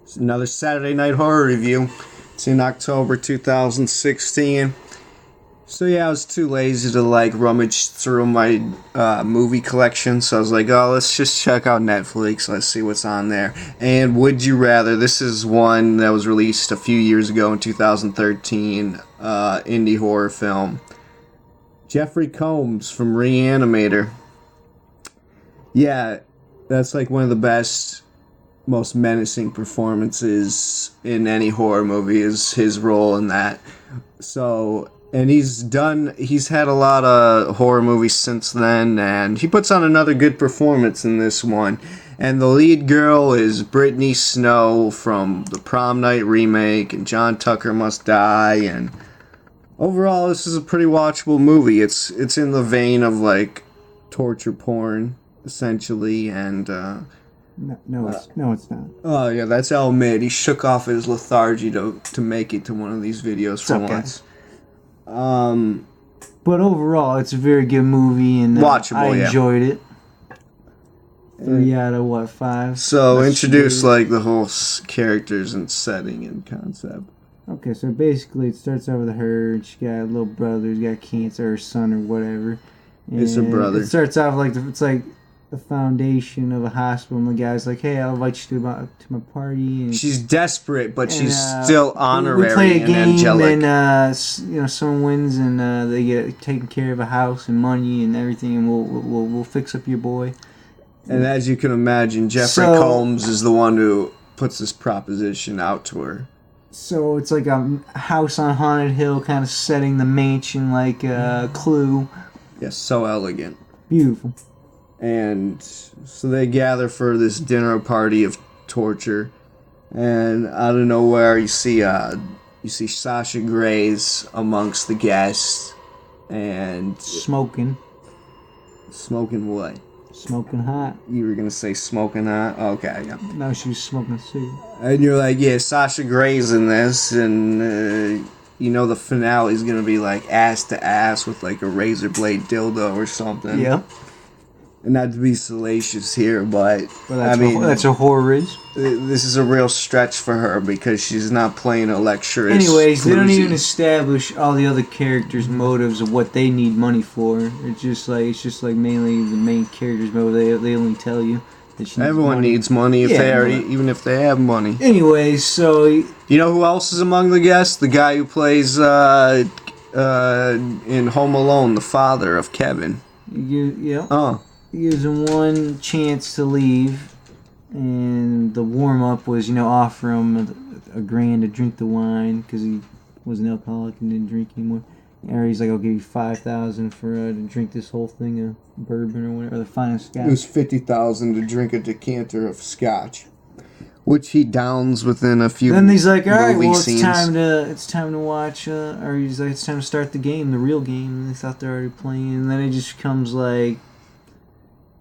It's another Saturday Night Horror Review. It's in October 2016. So yeah, I was too lazy to rummage through my movie collection, so I was like, oh, let's just check out Netflix, let's see what's on there. And Would You Rather, this is one that was released a few years ago in 2013, indie horror film. Jeffrey Combs from Reanimator. Yeah, that's like one of the best, most menacing performances in any horror movie is his role in that. So, and he's had a lot of horror movies since then, and he puts on another good performance in this one. And the lead girl is Brittany Snow from the Prom Night remake and John Tucker Must Die, and overall this is a pretty watchable movie. It's in the vein of like torture porn, essentially, and No, it's not. Oh yeah, that's El Mid. He shook off his lethargy to make it to one of these videos for once. But overall, it's a very good movie, and watchable. I enjoyed it. 3 out of what, 5? So introduce like the whole characters and setting and concept. Okay, so basically it starts out with her. She got a little brother. He's got cancer, or son, or whatever. And it's her brother. It starts off like it's like the foundation of a hospital, and the guy's like, "Hey, I'll invite you to my party." And she's desperate, but she's still honorary we play a and game, angelic. And someone wins, and they get taken care of a house and money and everything, and we'll fix up your boy. And as you can imagine, Jeffrey Combs is the one who puts this proposition out to her. So it's like a house on Haunted Hill kind of setting, the mansion like Clue. Yes, so elegant. Beautiful. And so they gather for this dinner party of torture, and out of nowhere you see Sasha Grey's amongst the guests, and smoking what? Smoking hot. You were gonna say smoking hot? Okay, yeah. No, she was smoking a cigarette. And you're like, yeah, Sasha Grey's in this, and the finale is gonna be like ass to ass with like a razor blade dildo or something. Yeah. And not to be salacious here, but that's a horror is. This is a real stretch for her because she's not playing a lecturess. Anyways, they don't even establish all the other characters' motives of what they need money for. It's just like mainly the main character's motive. They only tell you that she needs everyone money. needs money even if they have money. Anyways, so you know who else is among the guests? The guy who plays in Home Alone, the father of Kevin. Yeah. Oh. He gives him one chance to leave, and the warm-up was, offer him $1,000 to drink the wine because he was an alcoholic and didn't drink anymore. Or he's like, I'll give you $5,000 for to drink this whole thing of bourbon or whatever, the finest scotch. It was $50,000 to drink a decanter of scotch, which he downs within a few. Then he's like, all right, well, scenes. it's time to watch, or he's like, it's time to start the game, the real game. And they thought they're already playing, and then it just becomes like,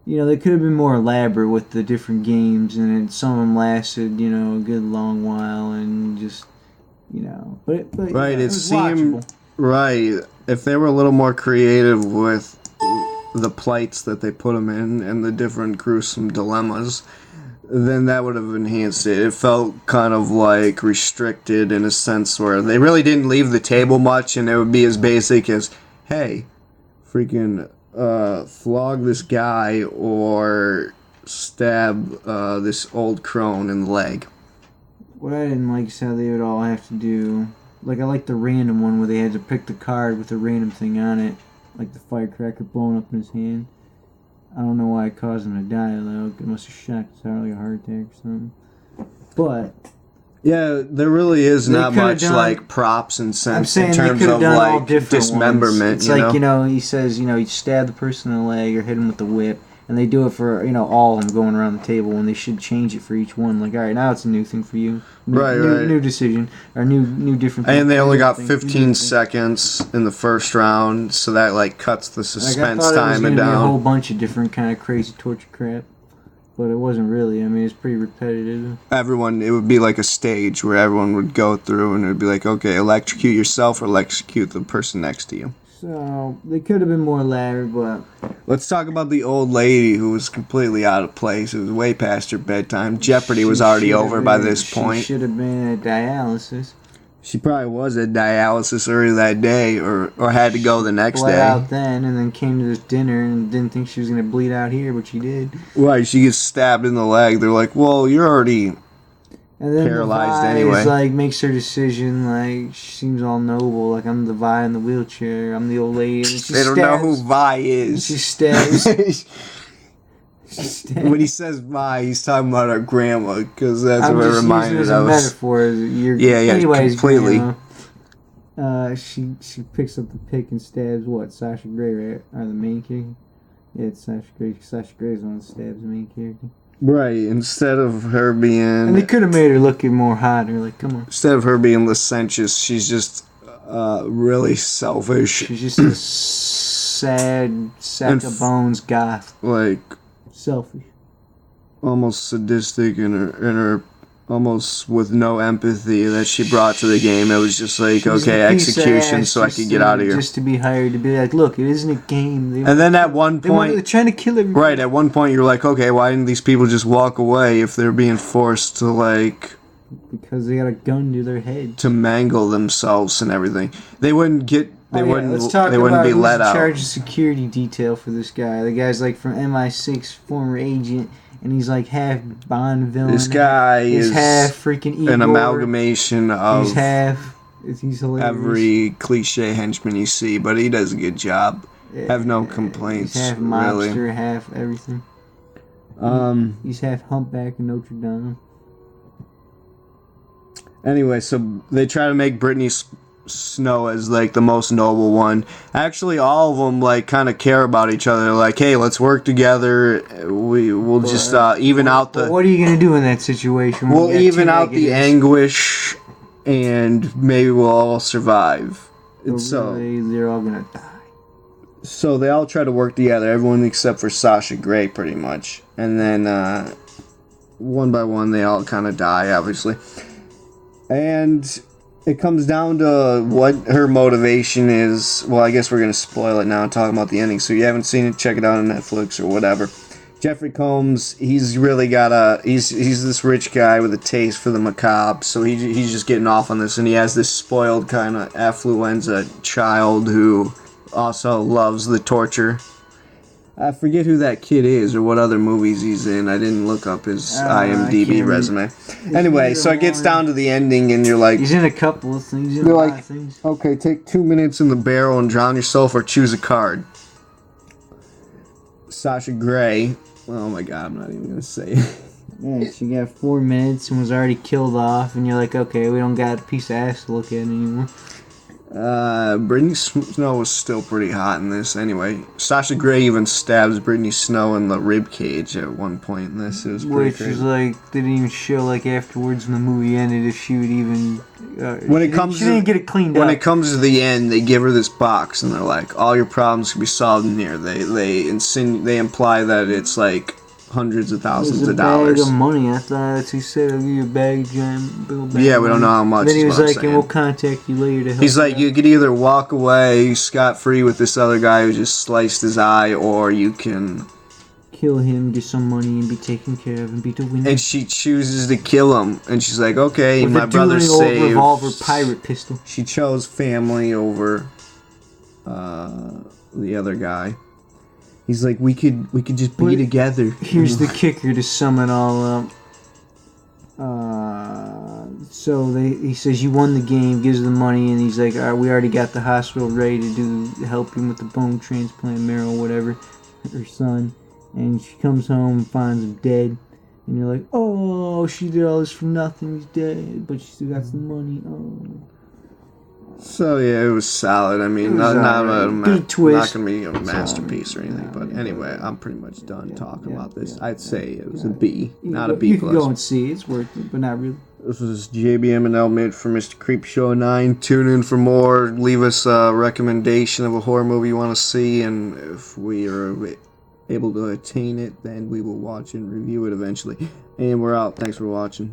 they could have been more elaborate with the different games, and some of them lasted, a good long while, and just, but right, it seemed watchable. Right. If they were a little more creative with the plights that they put them in and the different gruesome dilemmas, then that would have enhanced it. It felt kind of like restricted in a sense where they really didn't leave the table much, and it would be as basic as, hey, freaking flog this guy or stab this old crone in the leg. What I didn't like is how they would all have to do, like I like the random one where they had to pick the card with a random thing on it, like the firecracker blowing up in his hand. I don't know why it caused him to die though. It must have shocked his heart like a heart attack or something. But yeah, there really is not much like props and sense in terms of like dismemberment. It's like, he says, he stabbed the person in the leg or hit him with the whip, and they do it for, all of them going around the table when they should change it for each one. Like, all right, now it's a new thing for you. New decision. Or new different thing. And they only got 15 seconds in the first round, so that like cuts the suspense time down. Be a whole bunch of different kind of crazy torture crap. But it wasn't really. I mean, it's pretty repetitive. It would be like a stage where everyone would go through, and it would be like, okay, electrocute yourself or electrocute the person next to you. So they could have been more elaborate, but Let's talk about the old lady who was completely out of place. It was way past her bedtime. Jeopardy was already over by this point. She should have been at dialysis. She probably was at dialysis earlier that day, or had to go the next Bled day. out then, and then came to this dinner and didn't think she was gonna bleed out here, but she did. Right, she gets stabbed in the leg. They're like, "Well, you're already And then paralyzed the Vi anyway." is, like, makes her decision. Like, she seems all noble. Like, I'm the Vi in the wheelchair. I'm the old lady. And she They don't know who Vi is. She stabs. When he says Vi, he's talking about our grandma, because that's what it reminded us. us. I'm just using it as a metaphor. Yeah, anyways, completely. Grandma, she picks up the pick and stabs what? Sasha Grey, right? Or the main character? Yeah, it's Sasha Grey. Sasha Grey's the one that stabs the main character. Right, instead of her being... And they could have made her looking more hotter. Like, come on. Instead of her being licentious, she's just really selfish. She's just a sad sack of bones goth. Like, Selfish. almost sadistic in her almost with no empathy that she brought to the game. It was just like, She's okay, a piece of execution ass so I could get out of here. Just to be hired to be like, look, it isn't a game. And then at one point... They're trying to kill everybody. Right, at one point you're like, okay, why didn't these people just walk away if they're being forced to, like... Because they got a gun to their head. To mangle themselves and everything. They wouldn't get... They wouldn't be let out. Let's charge a security detail for this guy. The guy's like from MI6, former agent, and he's like half Bond villain. This guy is half freaking Igor. An amalgamation of he's hilarious. Every cliche henchman you see, but he does a good job. Have no complaints. He's half mobster, half everything. He's half humpback in Notre Dame. Anyway, so they try to make Brittany Snow as like the most noble one. Actually, all of them like kind of care about each other. They're like, hey, let's work together. We'll just even out the. What are you gonna do in that situation? We'll even out the anguish, and maybe we'll all survive. So they're all gonna die. So they all try to work together. Everyone except for Sasha Grey, pretty much. And then one by one, they all kind of die, obviously. And it comes down to what her motivation is. Well, I guess we're going to spoil it now and talk about the ending. So if you haven't seen it, check it out on Netflix or whatever. Jeffrey Combs, he's really got he's this rich guy with a taste for the macabre. So he's just getting off on this. And he has this spoiled kind of affluenza child who also loves the torture. I forget who that kid is or what other movies he's in. I didn't look up his IMDb resume. Anyway, so it gets down to the ending, and you're like... He's in a couple of things. He's in a lot like, of things. Okay, take 2 minutes in the barrel and drown yourself, or choose a card. Sasha Grey. Oh my god, I'm not even going to say it. Yeah, she got 4 minutes and was already killed off, and you're like, okay, we don't got a piece of ass to look at anymore. Brittany Snow was still pretty hot in this. Anyway, Sasha Grey even stabs Brittany Snow in the rib cage at one point in this. It was pretty crazy. Which is like, they didn't even show like afterwards when the movie ended if she would even. She didn't get it cleaned up. When it comes to the end, they give her this box and they're like, "All your problems can be solved in here." They imply that it's like hundreds of thousands of dollars. Bag of money. I thought he said, "I'll give you a bag, giant bag." Yeah, we don't know how much. Then he was like, "And we'll contact you later to help." He's like, "You could either walk away scot free with this other guy who just sliced his eye, or you can kill him, get some money, and be taken care of, and be the winner." And she chooses to kill him, and she's like, "Okay, with my brother's saved." Old revolver pirate pistol. She chose family over the other guy. He's like, we could just be together. Here's the kicker to sum it all up. So he says you won the game, gives the money, and he's like, all right, we already got the hospital ready to help him with the bone transplant, Meryl, whatever, her son. And she comes home and finds him dead. And you're like, oh, she did all this for nothing, he's dead, but she still got some money. Oh. So yeah, it was solid. I mean, not gonna be a masterpiece or anything, but anyway, I'm pretty much done talking about this. I'd say it was a B, not a B+. You can go and see it's worth it, but not really. This was JBM and Elmit for Mr. Creepshow 9. Tune in for more. Leave us a recommendation of a horror movie you want to see, and if we are able to attain it, then we will watch and review it eventually. And we're out. Thanks for watching.